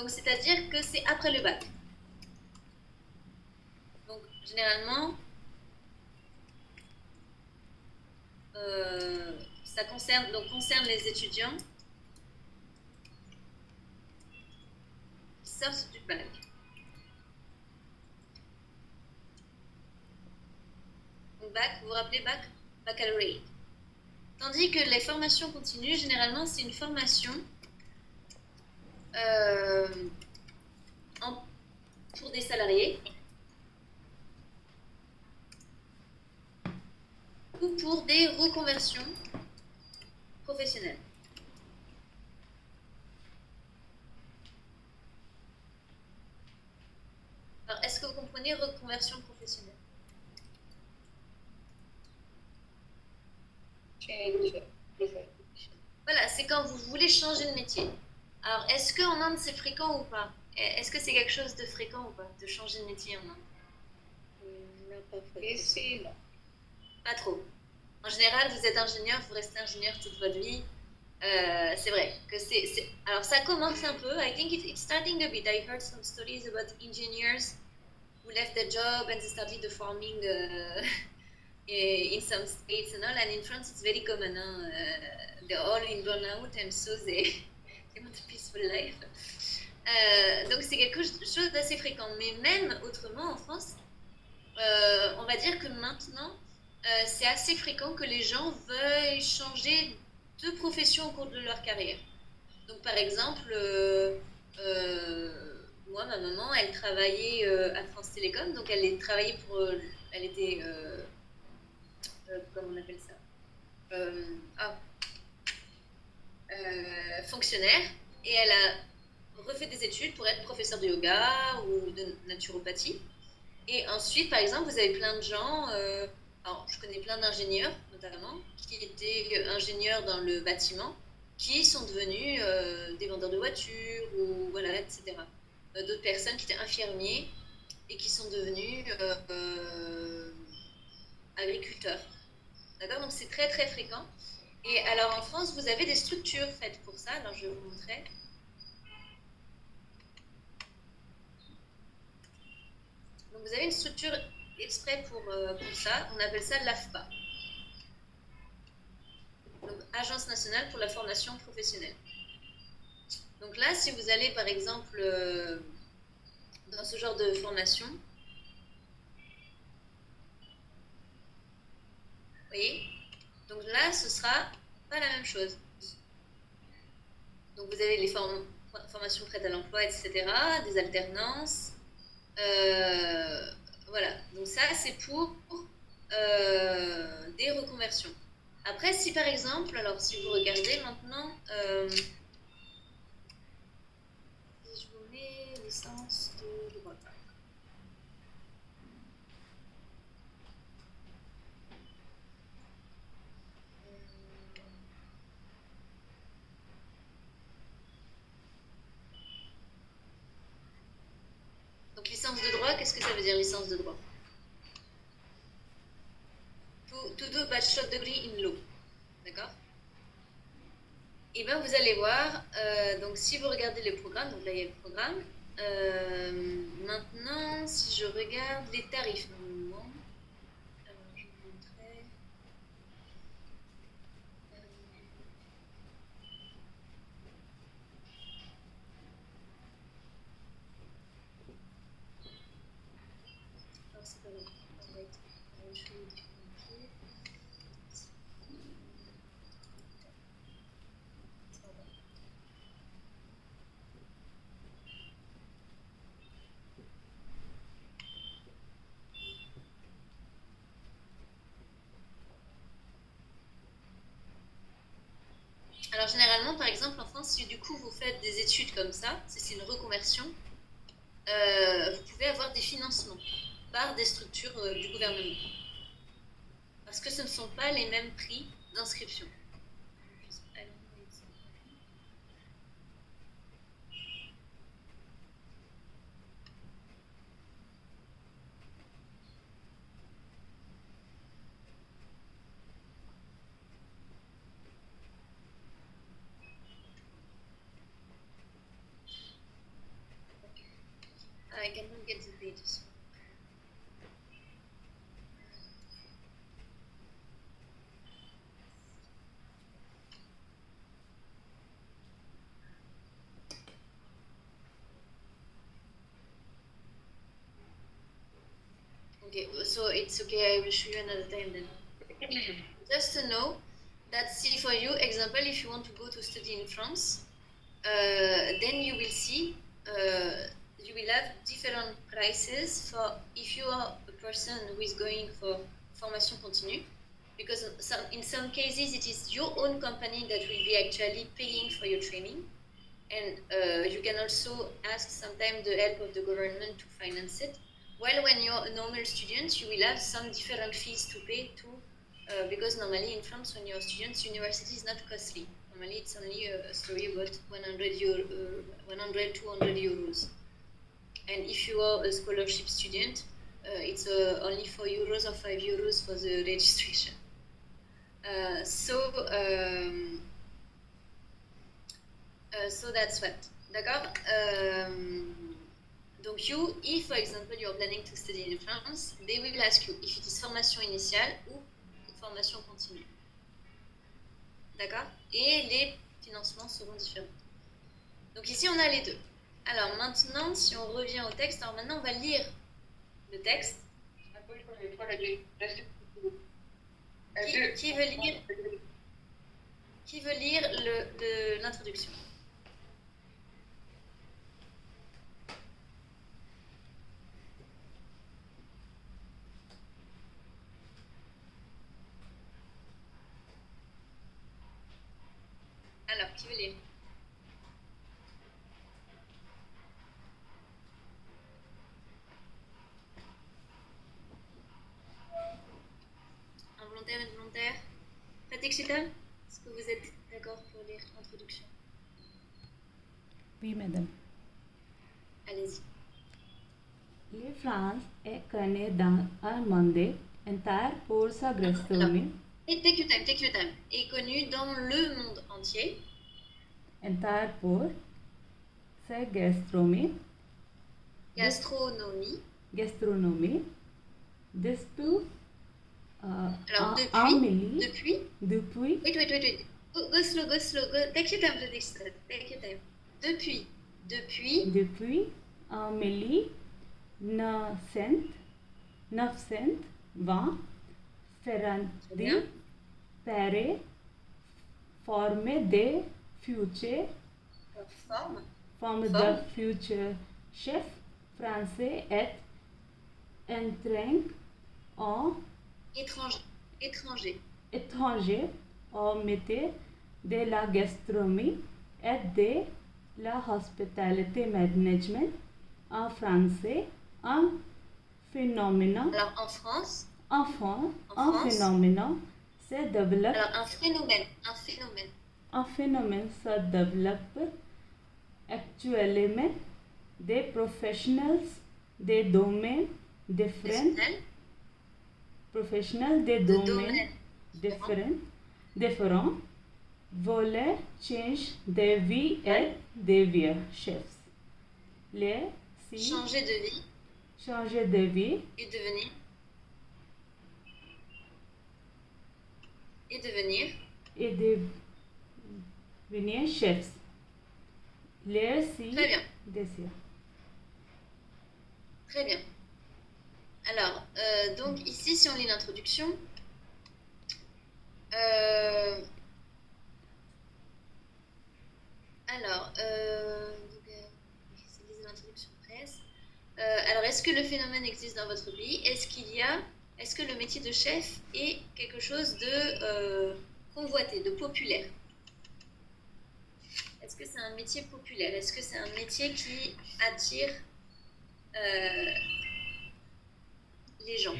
Donc, c'est-à-dire que c'est après le bac. Donc, généralement, ça concerne les étudiants qui sortent du bac. Donc, bac, vous vous rappelez bac? Baccalauréat. Tandis que les formations continues, généralement, c'est une formation pour des salariés ou pour des reconversions professionnelles. Alors, est-ce que vous comprenez reconversion professionnelle? Voilà, c'est quand vous voulez changer de métier. Alors, est-ce qu'en Inde, c'est fréquent ou pas? Est-ce que c'est quelque chose de fréquent ou pas, de changer de métier en Inde? Ici, non. Pas trop. En général, vous êtes ingénieur, vous restez ingénieur toute votre vie. C'est vrai que Alors, ça commence un peu. I think it's starting a bit. I heard some stories about engineers who left their job and started the farming in some states and all. And in France, it's very common. They're all in burnout and so they want a peaceful life. Donc, c'est quelque chose d'assez fréquent. Mais même autrement, en France, on va dire que maintenant, c'est assez fréquent que les gens veuillent changer de profession au cours de leur carrière. Donc, par exemple, moi, ma maman, elle travaillait à France Télécom, donc elle travaillait elle était, comment on appelle ça, fonctionnaire, et elle a refait des études pour être professeure de yoga ou de naturopathie. Et ensuite, par exemple, vous avez plein de gens, alors je connais plein d'ingénieurs notamment, qui étaient ingénieurs dans le bâtiment, qui sont devenus des vendeurs de voitures, ou voilà, etc. D'autres personnes qui étaient infirmiers et qui sont devenus agriculteurs. D'accord? Donc c'est très très fréquent. Et alors en France, vous avez des structures faites pour ça, alors je vais vous montrer. Donc vous avez une structure exprès pour ça, on appelle ça l'AFPA. Donc Agence nationale pour la formation professionnelle. Donc là, si vous allez par exemple dans ce genre de formation, vous voyez, donc là, ce sera pas la même chose. Donc vous avez les formations prêtes à l'emploi, etc., des alternances. Voilà, donc ça, c'est pour des reconversions. Après, si par exemple, alors si vous regardez maintenant, si je vous mets licence de droit. Donc licence de droit, qu'est-ce que ça veut dire licence de droit? To do bachelor degree in law, d'accord? Et bien vous allez voir, donc si vous regardez le programme, donc là il y a le programme, maintenant si je regarde les tarifs, normalement, alors je vous montrerai. Alors c'est pas vrai, on va être Alors généralement, par exemple, en France, si du coup vous faites des études comme ça, si c'est une reconversion, vous pouvez avoir des financements par des structures du gouvernement. Parce que ce ne sont pas les mêmes prix d'inscription. cannot get the pages. Okay, so it's okay, I will show you another time then. Just to know that, see, for you, example, if you want to go to study in France, then you will see, you will have different prices for if you are a person who is going for formation continue, because in some cases it is your own company that will be actually paying for your training, and you can also ask sometimes the help of the government to finance it. While when you're a normal student, you will have some different fees to pay too, because normally in France, when you're a student, university is not costly. Normally, it's only a story about 100, 200 euros. And if you are a scholarship student, it's only 4 euros or 5 euros for the registration. So that's what. D'accord? Donc you, if for example you are planning to study in France, they will ask you if it is formation initiale ou formation continue. D'accord? Et les financements seront différents. Donc ici on a les deux. Alors maintenant, si on revient au texte, alors maintenant on va lire le texte. Qui veut lire l'introduction? Alors, qui veut lire? Involontaire, involontaire. Pratique Chital, est-ce que vous êtes d'accord pour lire l'introduction? Oui, madame. Allez-y. Le France est connu dans un monde entier pour sa gastronomie. Take your time. Est connu dans le monde entier. Entier pour sa gastronomie. Gastronomie. Depuis. Alors, depuis. Wait. Go slow. Take your time. Depuis. Depuis 1920, Ferrandi Pere forme the future chef français est entré en étranger au métier de la gastronomie et de la hospitality management. En français, un phénomène. Alors en France. Un phénomène se développe. Alors un phénomène se développe actuellement. Des professionnels des domaines différents. Différents veulent changer de vie et devenir chefs. Changer de vie et devenir chefs. Très bien. Alors, donc ici, si on lit l'introduction, c'est l'introduction presse. Alors, est-ce que le phénomène existe dans votre pays? Est-ce que le métier de chef est quelque chose de convoité, de populaire? Est-ce que c'est un métier populaire? Est-ce que c'est un métier qui attire les gens?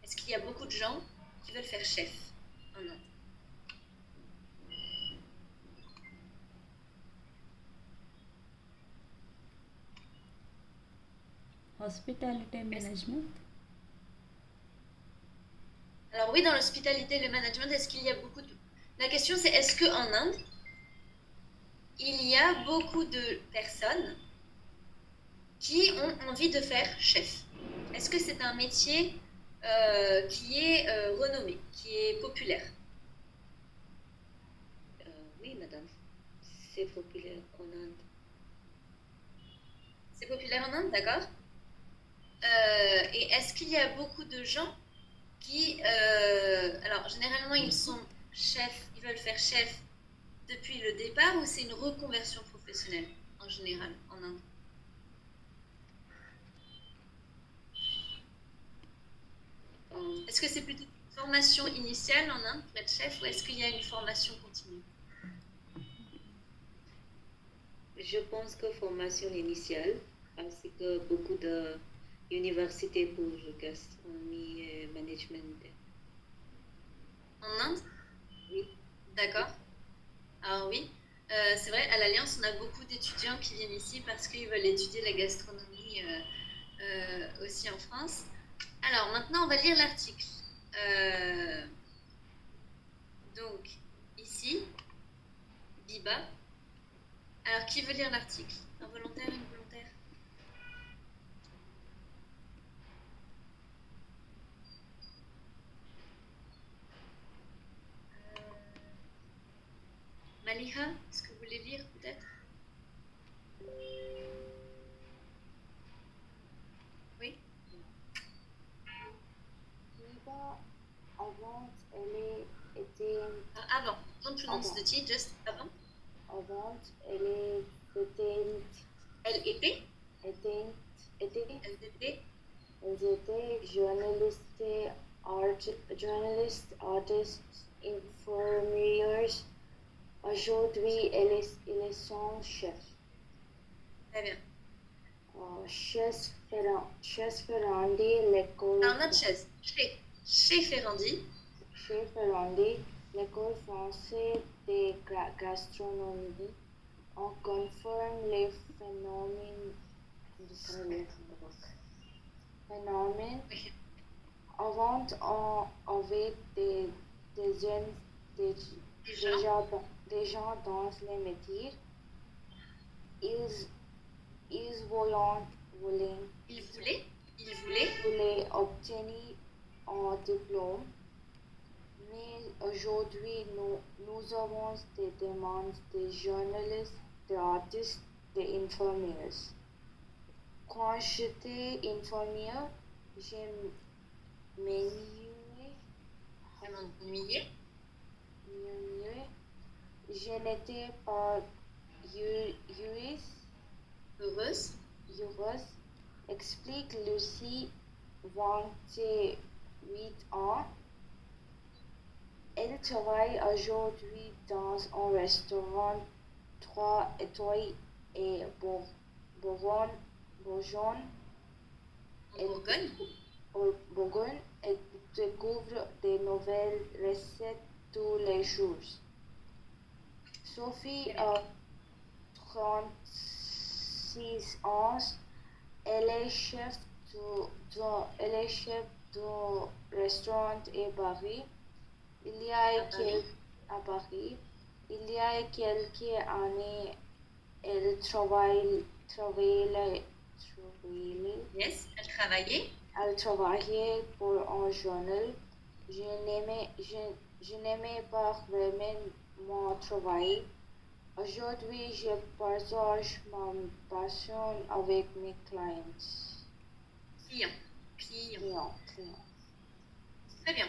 Est-ce qu'il y a beaucoup de gens qui veulent faire chef en Inde? Hospitality management. Alors oui, dans l'hospitalité et le management, est-ce qu'il y a beaucoup de... La question c'est, est-ce qu'en Inde, il y a beaucoup de personnes qui ont envie de faire chef. Est-ce que c'est un métier qui est renommé, qui est populaire? Oui, madame. C'est populaire en Inde. C'est populaire en Inde, d'accord. Et est-ce qu'il y a beaucoup de gens qui... alors, généralement, ils sont chefs, ils veulent faire chef depuis le départ ou c'est une reconversion professionnelle en général en Inde? Est-ce que c'est plutôt une formation initiale en Inde pour être chef ou est-ce qu'il y a une formation continue? Je pense que formation initiale, ainsi que beaucoup d'universités pour gastronomie et management. En Inde? Oui. D'accord. Alors oui, c'est vrai, à l'Alliance, on a beaucoup d'étudiants qui viennent ici parce qu'ils veulent étudier la gastronomie aussi en France. Alors maintenant, on va lire l'article. Donc, ici, Biba. Alors, qui veut lire l'article? Un volontaire, une volontaire? Maliha, est-ce que vous voulez lire peut-être? Oui. Biba, avant, elle était. Avant, don't pronounce the T, just avant. Avant, elle était. Elle était? Elles étaient journalistes, artistes, infirmières. Aujourd'hui, elles sont chefs. Très bien. Chef Ferrandi, l'école. Alors, notre chaise. Chez Ferrandi. Chez Ferrandi, l'école française de gastronomie. On confirme les phénomènes avant on avait des jeunes des gens dans les métiers. Ils voulaient obtenir un diplôme, mais aujourd'hui nous avons des demandes de journalistes, d'artistes, d'infirmières. Quand j'étais infirmière, je m'ennuyais. Je n'étais pas heureuse. Explique Lucie, 28 ans. Elle travaille aujourd'hui dans un restaurant 3 étoiles et Bourgogne. Bourgogne et découvre des nouvelles recettes tous les jours. Sophie a 36 ans. Elle est chef du restaurant à Paris. Il y a quelques années, elle travaillait. Yes, elle travaillait. Elle travaillait pour un journal. Je n'aimais pas vraiment mon travail. Aujourd'hui, je partage ma passion avec mes clients. Clients. Très bien.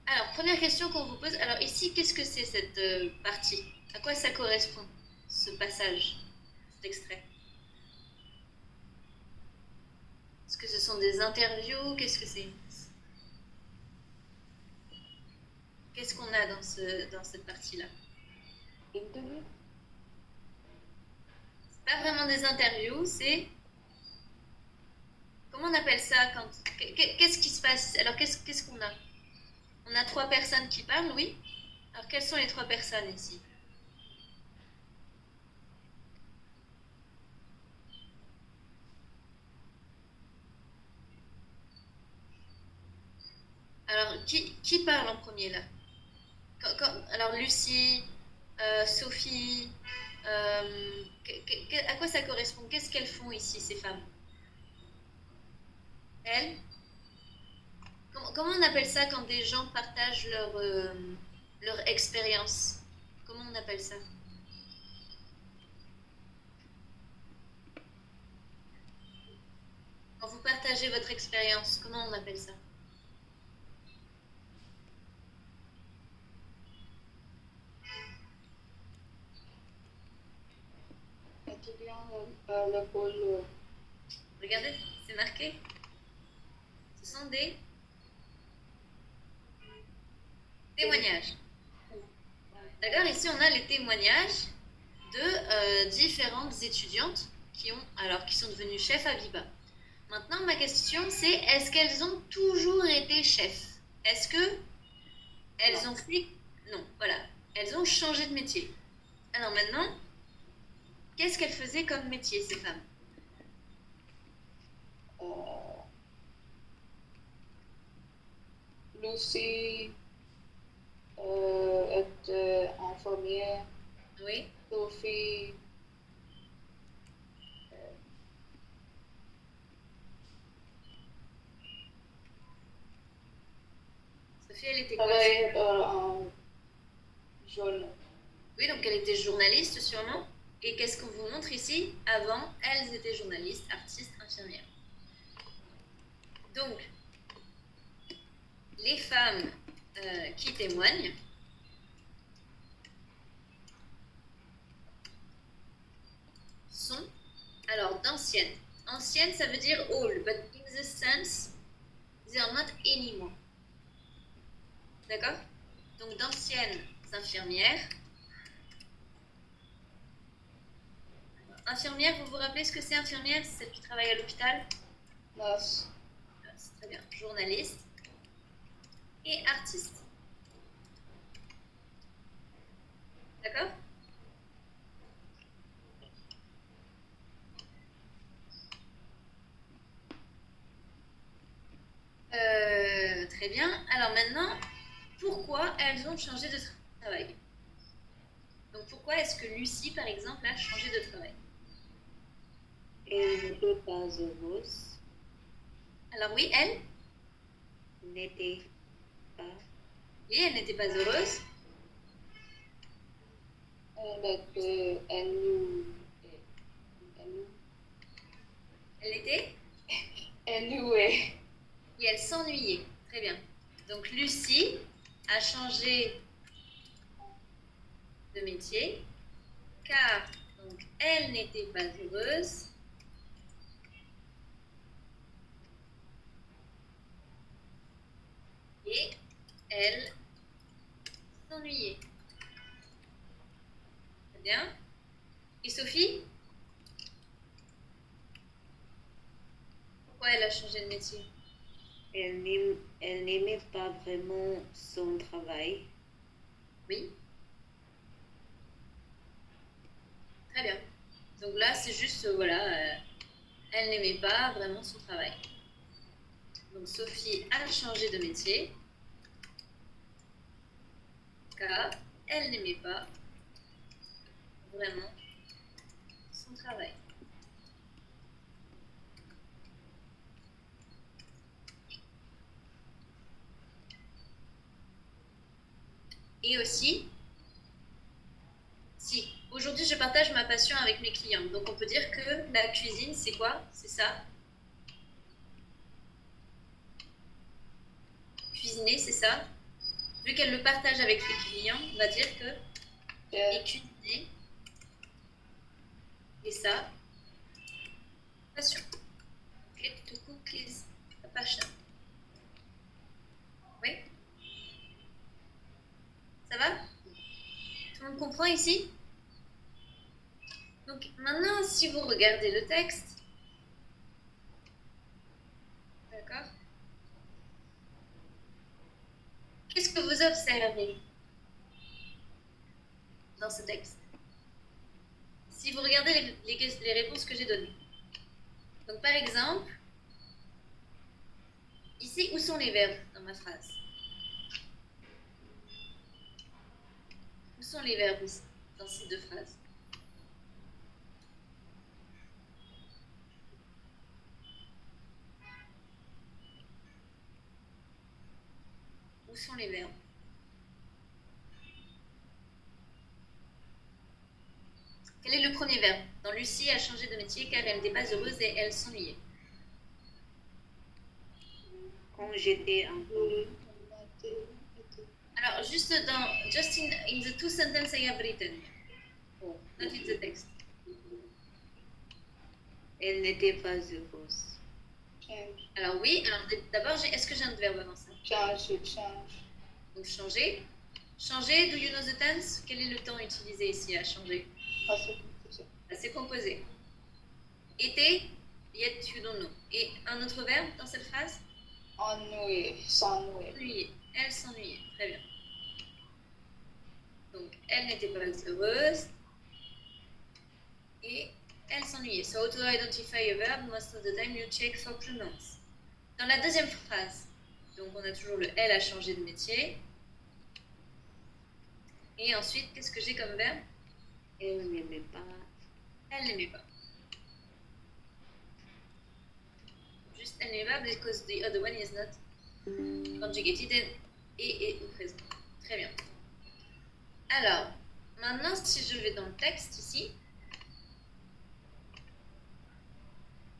Alors, première question qu'on vous pose. Alors ici, qu'est-ce que c'est cette partie? À quoi ça correspond, ce passage, cet extrait? Est-ce que ce sont des interviews? Qu'est-ce que c'est? Qu'est-ce qu'on a dans cette partie-là? Interview? C'est pas vraiment des interviews, c'est... Comment on appelle ça quand... Qu'est-ce qui se passe? Alors, qu'est-ce qu'on a? On a 3 personnes qui parlent, oui? Alors, quelles sont les 3 personnes ici? Alors, qui parle en premier là? Alors, Lucie, Sophie, à quoi ça correspond? Qu'est-ce qu'elles font ici, ces femmes? Elle? Comment on appelle ça quand des gens partagent leur expérience? Comment on appelle ça? Quand vous partagez votre expérience, comment on appelle ça? Étudiant le pôle. Regardez, c'est marqué. Ce sont des témoignages. D'accord, ici on a les témoignages de différentes étudiantes qui sont devenues chefs à Biba. Maintenant, ma question c'est, est-ce qu'elles ont toujours été chefs? Est-ce que elles ont fait... Non, voilà. Elles ont changé de métier. Alors maintenant, qu'est-ce qu'elles faisaient comme métier, ces femmes? Lucie est infirmière. Oui. Sophie Sophie, elle était quoi? travaille en journal. Oui, donc elle était journaliste sûrement. Et qu'est-ce qu'on vous montre ici? Avant, elles étaient journalistes, artistes, infirmières. Donc, les femmes qui témoignent sont alors d'anciennes. Anciennes, ça veut dire old, but in the sense, they are not anymore. D'accord? Donc d'anciennes infirmières. Infirmière, vous vous rappelez ce que c'est infirmière? C'est celle qui travaille à l'hôpital? Nurse. C'est très bien. Journaliste et artiste. D'accord? Très bien. Alors maintenant, pourquoi elles ont changé de travail? Donc pourquoi est-ce que Lucie, par exemple, a changé de travail? Elle n'était pas heureuse, Alors oui, elle? n'était pas. Oui, elle n'était pas heureuse. Elle était? Ennuyée. Et elle s'ennuyait. Très bien. Donc Lucie a changé de métier car donc, elle n'était pas heureuse et elle s'ennuyait. Très bien. Et Sophie? Pourquoi elle a changé de métier? Elle n'aimait pas vraiment son travail. Oui. Très bien. Donc là, c'est juste, voilà, elle n'aimait pas vraiment son travail. Donc Sophie a changé de métier car elle n'aimait pas vraiment son travail. Et aussi, si aujourd'hui je partage ma passion avec mes clients, donc on peut dire que la cuisine, c'est quoi? C'est ça. Cuisiner, c'est ça. Vu qu'elle le partage avec les clients, on va dire que et cuisiner, et ça, passion. Okay, to cook is a passion. Oui? Ça va? Tout le monde comprend ici? Donc maintenant, si vous regardez le texte, d'accord? Qu'est-ce que vous observez dans ce texte? Si vous regardez les réponses que j'ai données. Donc par exemple, ici, où sont les verbes dans ma phrase? Où sont les verbes dans ces deux phrases? sont les verbes? Quel est le premier verbe? Dans Lucie a changé de métier car elle n'était pas heureuse et elle s'ennuyait. Quand j'étais enfant. Alors, just in the two sentences I have written. Oh, not in the text. Elle n'était pas heureuse. Change. Alors oui, alors d'abord, est-ce que j'ai un verbe avant ça? Change. Donc changer. Changer, do you know the tense? Quel est le temps utilisé ici à changer? Passé composé. Était, yet you don't know. Et un autre verbe dans cette phrase? Ennuyé. S'ennuyer. S'ennuyer. Elle s'ennuyait. Très bien. Donc, elle n'était pas heureuse. Et elle s'ennuyait. So, to identify a verb, most of the time you check for pronouns. Dans la deuxième phrase, donc on a toujours le elle a changé de métier. Et ensuite, qu'est-ce que j'ai comme verbe? Elle n'aimait pas. Elle n'aimait pas. Juste elle n'aimait pas because the other one is not conjugated et au présent. Très bien. Alors, maintenant, si je vais dans le texte ici,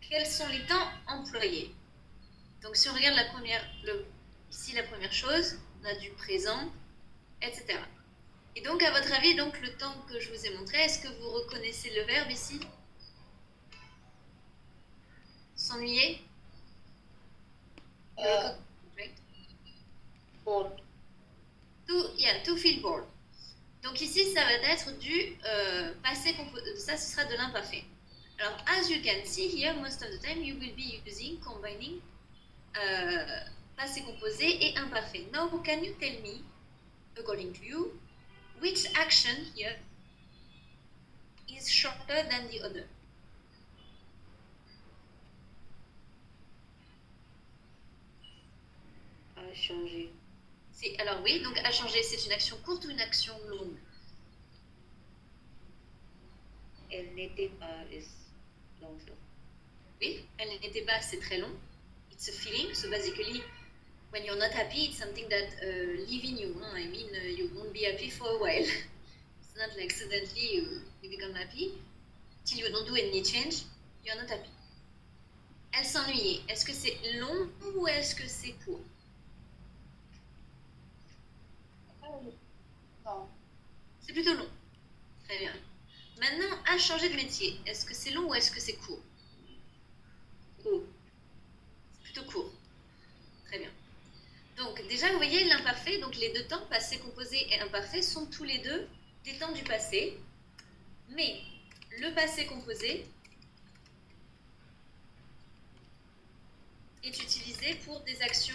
quels sont les temps employés? Donc, si on regarde ici la première chose, on a du présent, etc. Et donc, à votre avis, donc, le temps que je vous ai montré, est-ce que vous reconnaissez le verbe ici? S'ennuyer? Right? Bored. To feel bored. Donc ici, ça va être du passé composé. Ça, ce sera de l'imparfait. Alors, as you can see here, most of the time, you will be combining passé composé et imparfait. Now, can you tell me, according to you, which action here is shorter than the other? A changé. Alors oui, donc à changer, c'est une action courte ou une action longue? Elle n'était pas longtemps. Oui, elle n'était pas assez très long. It's a feeling, so basically, when you're not happy, it's something that live in you. I mean, you won't be happy for a while. It's not like suddenly you become happy. Till you don't do any change, you're not happy. Elle s'ennuyait. Est-ce que c'est long ou est-ce que c'est court? Non. C'est plutôt long. Très bien. Maintenant, à changer de métier, est-ce que c'est long ou est-ce que c'est court? Court. C'est plutôt court. Très bien. Donc, déjà, vous voyez l'imparfait, donc les deux temps, passé composé et imparfait, sont tous les deux des temps du passé. Mais le passé composé est utilisé pour des actions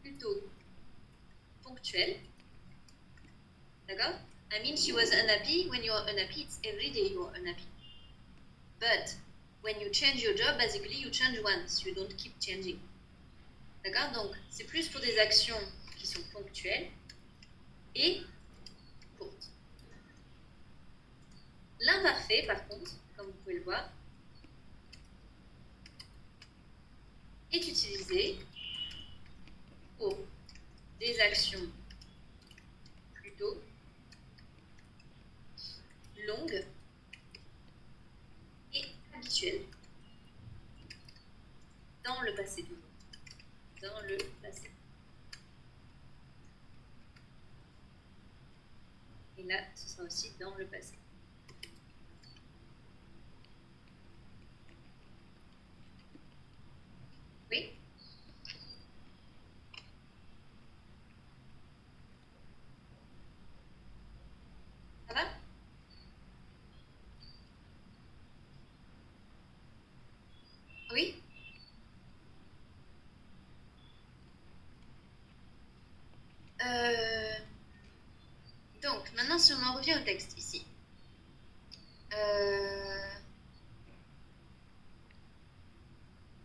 plutôt ponctuelles. D'accord? I mean, she was unhappy. When you're unhappy, it's every day you're unhappy. But when you change your job, basically you change once. You don't keep changing. D'accord? Donc, c'est plus pour des actions qui sont ponctuelles et courtes. L'imparfait, par contre, comme vous pouvez le voir, est utilisé pour des actions plutôt longues et habituelles dans le passé toujours. Dans le passé. Et là, ce sera aussi dans le passé. Oui? Ça va? Oui? Donc, maintenant, si on en revient au texte ici.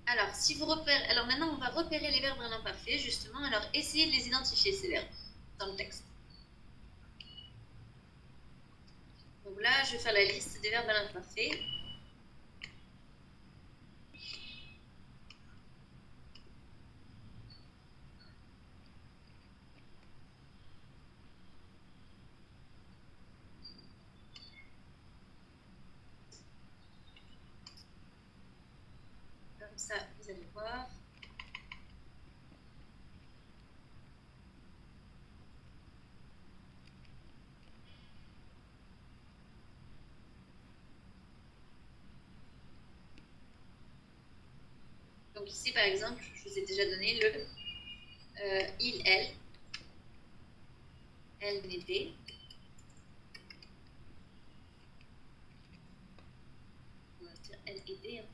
Alors, si vous repérez... Alors maintenant, on va repérer les verbes à l'imparfait, justement. Alors, essayez de les identifier, ces verbes, dans le texte. Donc là, je vais faire la liste des verbes à l'imparfait. comme ça, vous allez voir. Donc ici, par exemple, je vous ai déjà donné le il, elle n'était. On va dire elle était. Hein.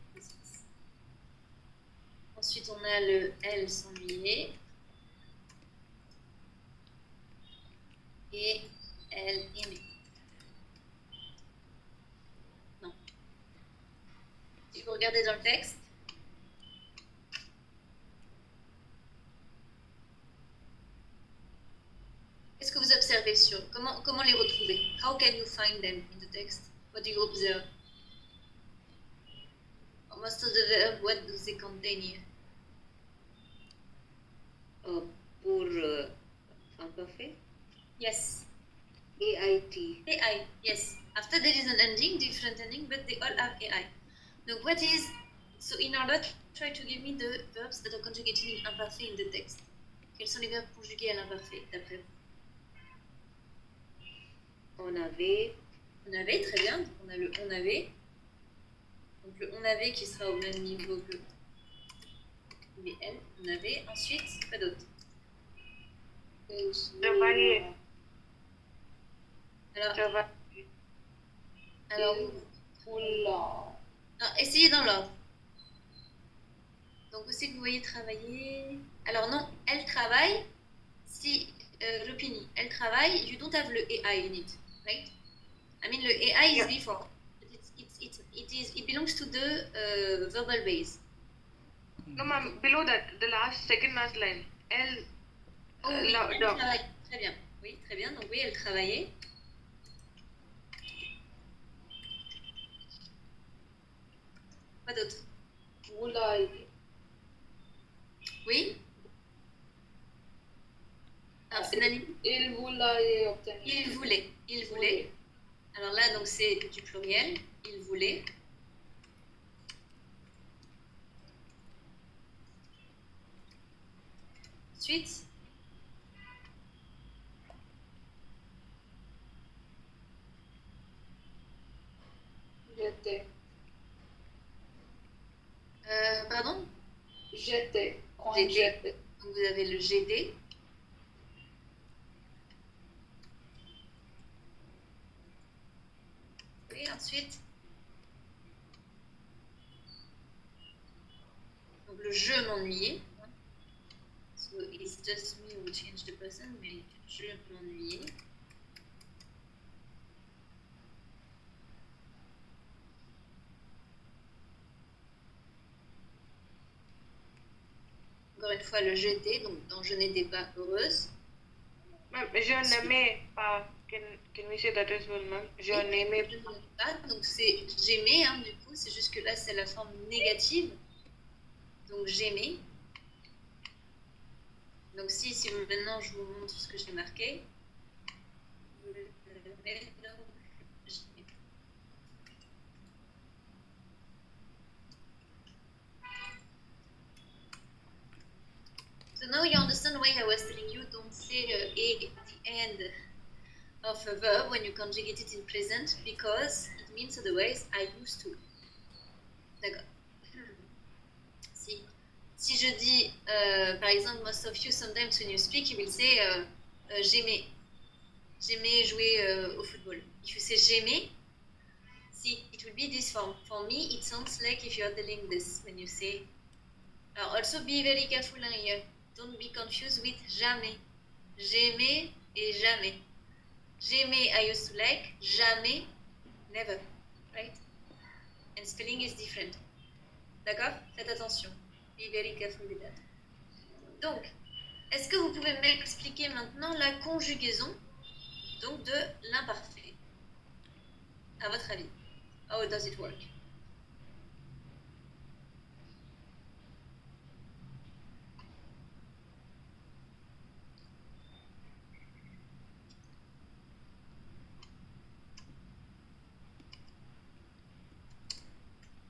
Ensuite, on a le elle s'ennuyait. Et elle aimait. Non. Si vous regardez dans le texte, qu'est-ce que vous observez sur comment les retrouver? How can you find them in the text? What do you observe? Most of the verbs, what do they contain here? Pour imparfait. Yes. AIT. AI, yes. After there is an ending, different ending, but they all have AI. Donc what is, so in order, try to give me the verbs that are conjugated in imparfait in the text. Quels sont les verbes conjugués à l'imparfait, d'après vous? On avait. On avait, très bien. Donc on a le on avait. Donc le on avait qui sera au même niveau que les elle. On avait. Ensuite, pas d'autre. Travailler. Alors, Travailler. alors Vouloir. non, essayez dans l'ordre. Donc, où c'est que vous voyez travailler? Alors non, elle travaille. Si, Rupini, elle travaille, you don't have le AI in it, right? I mean, le AI is before. It belongs to the verbal base. No, ma'am, below that, the second last line. Elle. Oh oui, elle dog. travaille. Très bien. Oui, très bien. Donc oui, elle travaillait. Quoi d'autre? Vouloir. Oui? Alors, c'est Nali. Il voulait obtenir. Il voulait. Il voulait. Alors là, donc c'est du pluriel. Il voulait. Ensuite, J'étais. pardon? J'étais. Quand J'étais. j'étais. Donc vous avez le GD. Et ensuite, donc le je m'ennuyais. So it's just me who change the person, mais je m'ennuyais. Encore une fois, le j'étais, donc dans je n'étais pas heureuse. Ma'am, je n'aimais pas. Can we say that as well, ma'am? Je n'aimais Je n'aimais pas, donc c'est j'aimais, hein, du coup, c'est juste que là c'est la forme négative. Donc j'aimais. Donc si maintenant je vous montre ce que j'ai marqué. So now you understand why I was telling you don't say a at the end of a verb when you conjugate it in present, because it means otherwise I used to. D'accord. Si je dis, par exemple, most of you, sometimes when you speak, you will say j'aimais jouer au football. If you say j'aimais, see, it will be this form. For me, it sounds like if you are telling this when you say. Also be very careful here. Don't be confused with jamais. J'aimais et jamais. J'aimais, I used to like. Jamais, never. Right? And spelling is different. D'accord? Faites attention. Be very careful with that. Donc, est-ce que vous pouvez m'expliquer maintenant la conjugaison donc de l'imparfait? À votre avis, how does it work?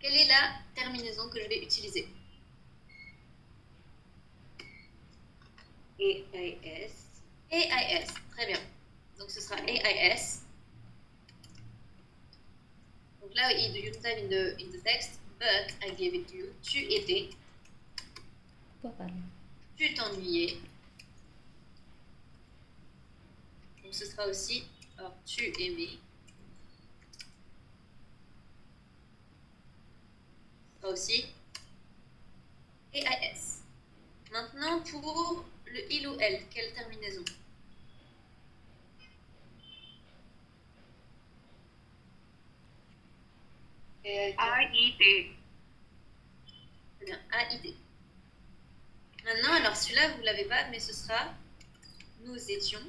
Quelle est la terminaison que je vais utiliser? AIS. Donc là, you don't have in the text, but I gave it to you. Tu étais, Toi parler. tu t'ennuyais. Donc ce sera aussi, alors tu aimais. Ce sera aussi AIS. Maintenant, pour le il ou elle, quelle terminaison? AIT. AIT. Très bien, AID. Maintenant, alors celui-là, vous ne l'avez pas, mais ce sera nous étions.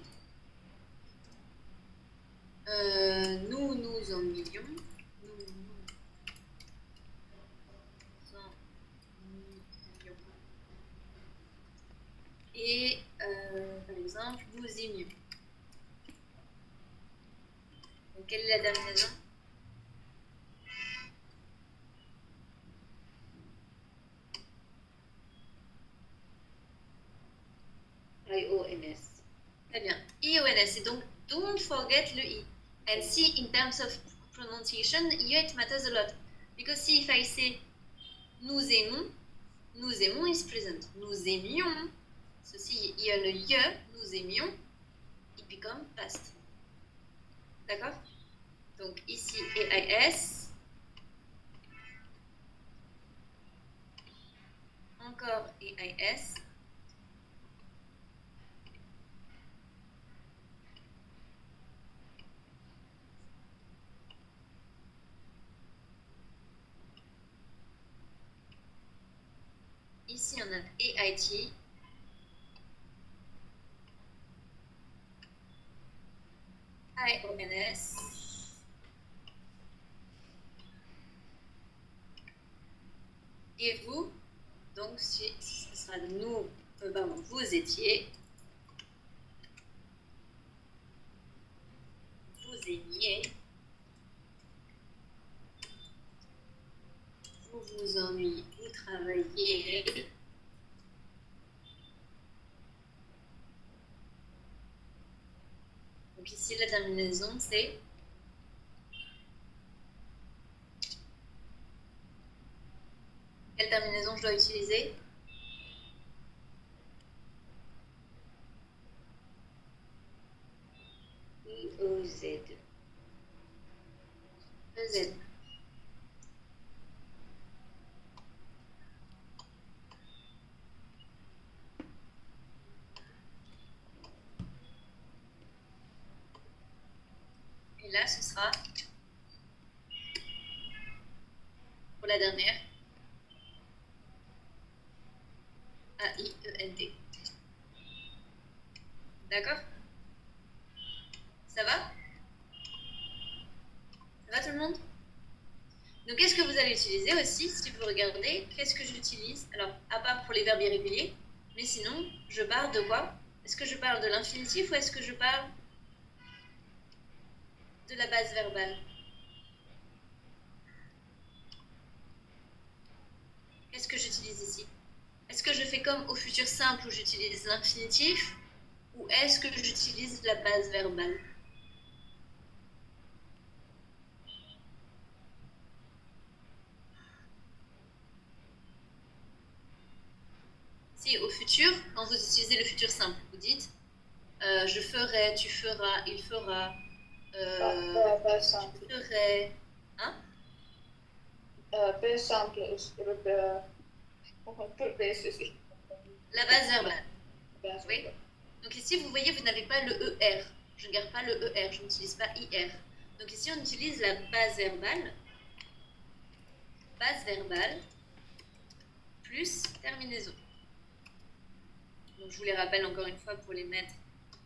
Nous nous ennuyions. Nous nous ennuyions. Et par exemple, nous aimions. Donc, quelle est la terminaison? IONS. Très bien. IONS. Et donc, don't forget le I. And see, in terms of pronunciation, here it matters a lot. Because see, if I say nous aimons is present. Nous aimions, ceci, il y a le ye, nous aimions, it become past. D'accord? Donc, ici, AIS. Encore AIS. Ici, on a AIT. IONS. Et vous, donc ce sera nous, pardon, vous étiez, vous aimiez, vous vous ennuyez, vous travaillez. Donc ici, la terminaison, c'est quelle terminaison je dois utiliser? IOZ. EZ. Et là, ce sera pour la dernière. AIENT. D'accord? Ça va? Ça va tout le monde? Donc, qu'est-ce que vous allez utiliser aussi? Si vous regardez, qu'est-ce que j'utilise? Alors, à part pour les verbes irréguliers, mais sinon, je parle de quoi? Est-ce que je parle de l'infinitif ou est-ce que je parle de la base verbale? Qu'est-ce que j'utilise ici? Est-ce que je fais comme au futur simple où j'utilise l'infinitif ou est-ce que j'utilise la base verbale? Si au futur, quand vous utilisez le futur simple, vous dites je ferai, tu feras, il fera, Per simple. je ferai. Hein? Per simple per basis. La base verbale. Per Oui. simple. Donc ici, vous voyez, vous n'avez pas le ER. Je ne garde pas le ER, je n'utilise pas IR. Donc ici, on utilise la base verbale. Base verbale plus terminaison. Donc je vous les rappelle encore une fois pour les mettre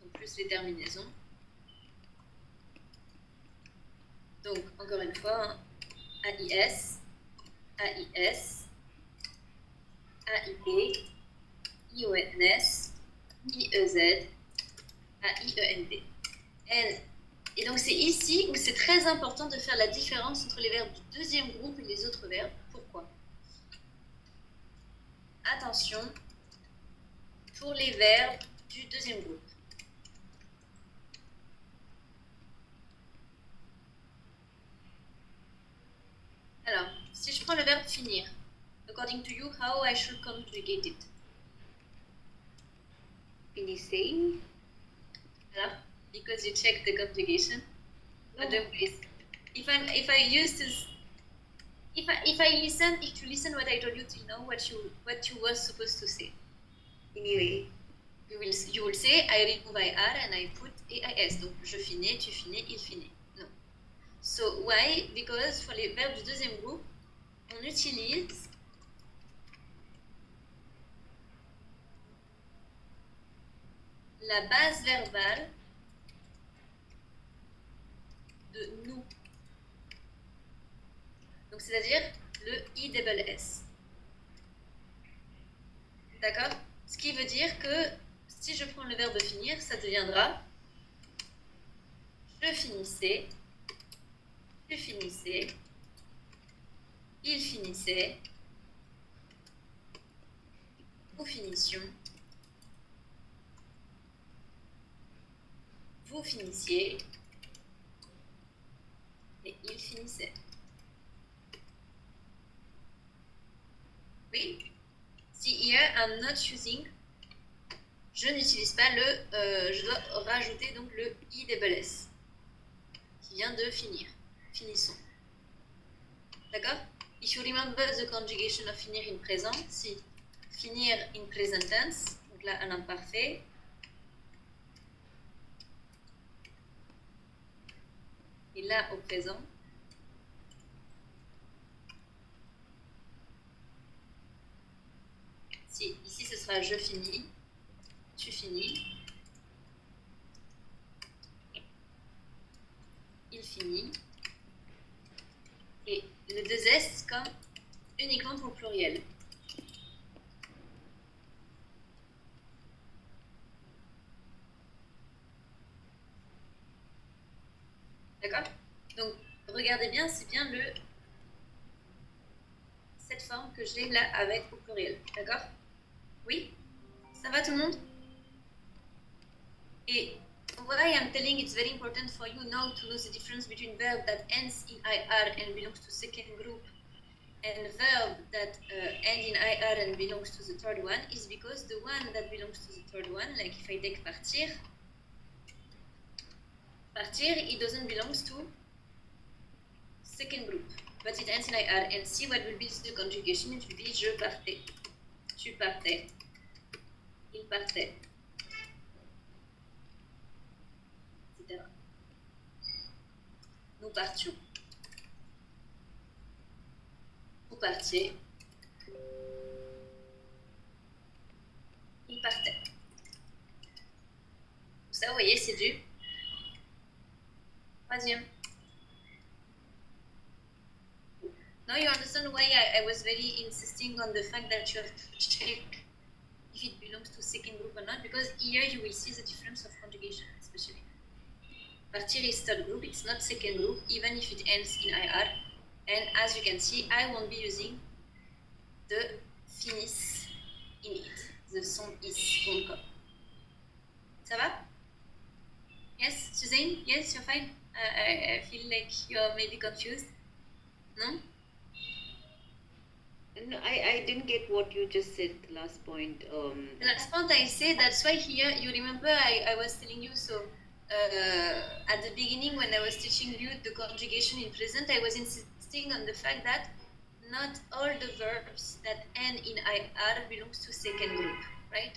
en plus les terminaisons. Donc encore une fois, hein, AIS, AIS, AIP, IONS, IEZ, AIENT. Et donc c'est ici où c'est très important de faire la différence entre les verbes du deuxième groupe et les autres verbes. Pourquoi? Attention, pour les verbes du deuxième groupe. si je prends le verbe finir, according to you, how I should conjugate it? Finissez. Voilà, because you check the conjugation. No. Otherwise, if I use this, if you listen what I told you, to know what you were supposed to say. Finirez. You will say I remove IR and I put AIS. Donc je finis, tu finis, il finit. Non. So why? Because pour les verbes du deuxième groupe, on utilise la base verbale de nous. Donc c'est-à-dire le ISS. D'accord? Ce qui veut dire que si je prends le verbe finir, ça deviendra je finissais, tu finissais, il finissait, nous finissions, vous finissiez et il finissait. Oui? Si here I'm not using, je n'utilise pas le, je dois rajouter donc le ISS qui vient de finir. Finissons. D'accord? If you remember the conjugation of finir in présent, si finir in present tense, donc là un imparfait, et là au présent, si ici ce sera je finis, tu finis, il finit, et le 2S comme uniquement pour le pluriel. D'accord? Donc, regardez bien, c'est bien cette forme que j'ai là avec au pluriel. D'accord? Oui? Ça va tout le monde? Et what I am telling, it's very important for you now to know the difference between verb that ends in IR and belongs to second group and verb that end in IR and belongs to the third one is because the one that belongs to the third one, like if I take partir, it doesn't belong to second group, but it ends in IR. And see what will be the conjugation, it will be je partais, tu partais, il partait, etc. Nous partions. Vous partiez. Il partait. Ça, vous voyez, c'est du troisième. Now you understand why I was very insisting on the fact that you have to check if it belongs to second group or not, because here you will see the difference of conjugation, especially. Partir is third group, it's not second group, even if it ends in IR. And as you can see, I won't be using the finis in it. The son is won't come. Ça va? Yes, Suzanne? Yes, you're fine? I feel like you're maybe confused. No? No, I didn't get what you just said, the last point. The last point I said, that's why here, you remember I was telling you, so at the beginning when I was teaching you the conjugation in present, I was insisting on the fact that not all the verbs that end in IR belongs to second group, right?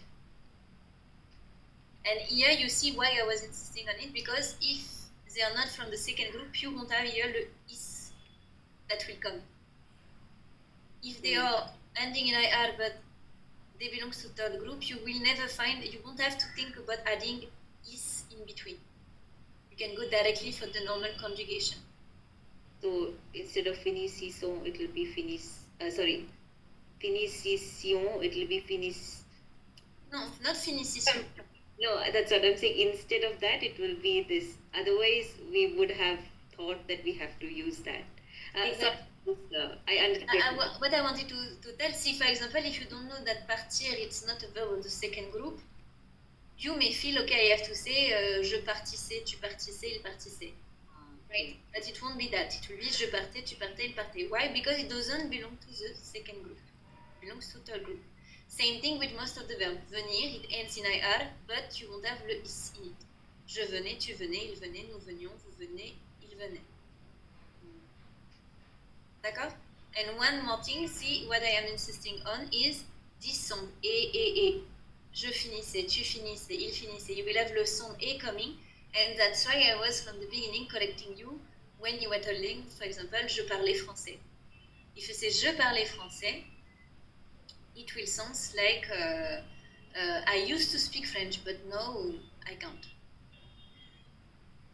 And here you see why I was insisting on it, because if they are not from the second group, you won't have here the is that will come. If they are ending in IR but they belong to third group, you will never find, you won't have to think about adding is in between. You can go directly for the normal conjugation. So instead of finissons, it will be finissons, it will be finis. No, not finissons. No, that's what I'm saying. Instead of that, it will be this. Otherwise, we would have thought that we have to use that. Exactly. I understand. What I wanted to tell, see, for example, if you don't know that partir, it's not a verb of the second group, you may feel, okay, I have to say je partissais, tu partissais, il partissait. Right? But it won't be that. It will be je partais, tu partais, il partait. Why? Because it doesn't belong to the second group. It belongs to third group. Same thing with most of the verbs. Venir, it ends in IR, but you won't have le is in it. Je venais, tu venais, il venait, nous venions, vous venez, il venait. D'accord? And one more thing, see, what I am insisting on is this sound, et. Je finissais, tu finissais, il finissait. You will have le son et coming, and that's why I was from the beginning correcting you when you were telling, for example, je parlais français. If you say je parlais français, it will sound like I used to speak French, but now I can't.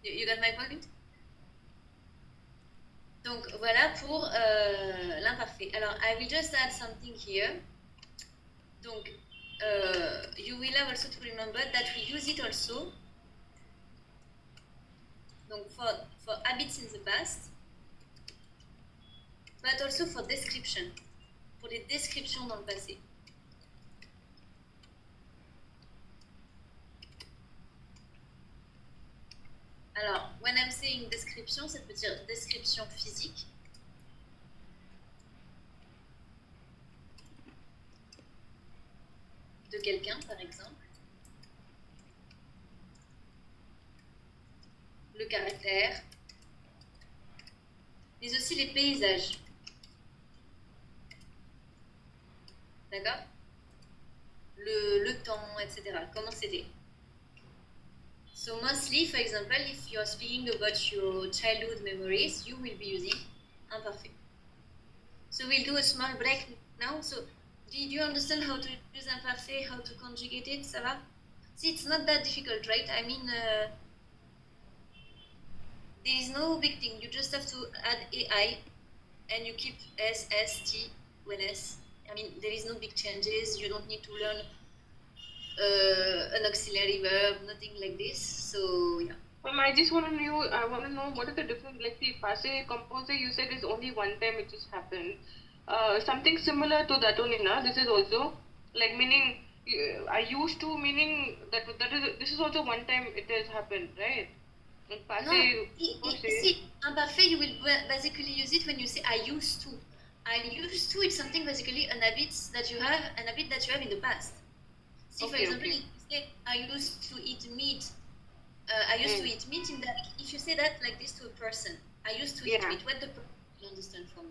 You got my point? Donc voilà pour l'imparfait. Alors, I will just add something here. Donc, you will have also to remember that we use it also. Donc for habits in the past, but also for description, pour les descriptions dans le passé. Alors, when I'm saying description, ça veut dire description physique. De quelqu'un, par exemple. Le caractère. Mais aussi les paysages. D'accord? Le temps, etc. Comment c'était? So mostly, for example, if you're speaking about your childhood memories, you will be using imparfait. So we'll do a small break now. So did you understand how to use imparfait, how to conjugate it? Ça va? See, it's not that difficult, right? I mean, there is no big thing. You just have to add AI and you keep S, S, T, when S. I mean, there is no big changes. You don't need to learn an auxiliary verb, nothing like this. So, yeah. I just want to know what is the difference. Like the passé composé, you said is only one time it just happened. Something similar to that only, na? This is also like meaning I used to, meaning that this is also one time it has happened, right? Like passé, See, imparfait, you will basically use it when you say I used to. I used to, it's something basically an habit that you have in the past. See, for example, if you say I used to eat meat, to eat meat. If you say that like this to a person, I used to eat meat. What the person will understand from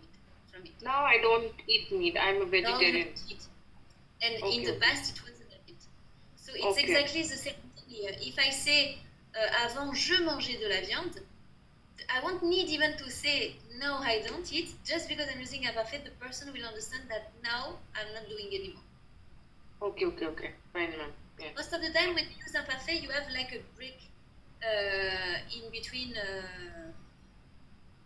it? Now I don't eat meat. I'm a vegetarian. Now you don't eat. And in the past, it was a habit. So it's exactly the same thing here. If I say avant je mangeais de la viande, I won't need even to say no, I don't eat. Just because I'm using imparfait, the person will understand that now I'm not doing anymore. Okay. Fine, ma'am. Yeah. Most of the time when you use imparfait, you have like a break in between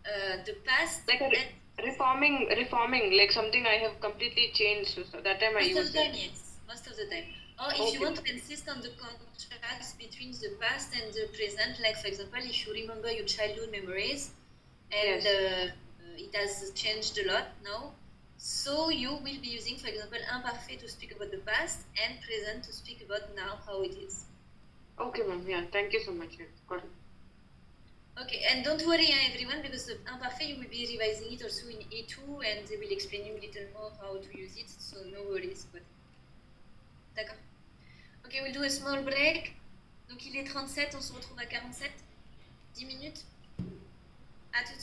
the past like and reforming, like something I have completely changed. So that time I used most of the time, it. yes. Most of the time. Or if you want to insist on the contrast between the past and the present, like for example, if you remember your childhood memories and it has changed a lot now, so you will be using, for example, imparfait to speak about the past and present to speak about now how it is. Okay, ma'am. Yeah, thank you so much. Yeah, got it. Okay, and don't worry, everyone, because the imparfait you will be revising it also in A2 and they will explain you a little more how to use it, so no worries. But... D'accord. Ok, we'll do a small break. Donc il est 37, on se retrouve à 47. 10 minutes. À tout de suite.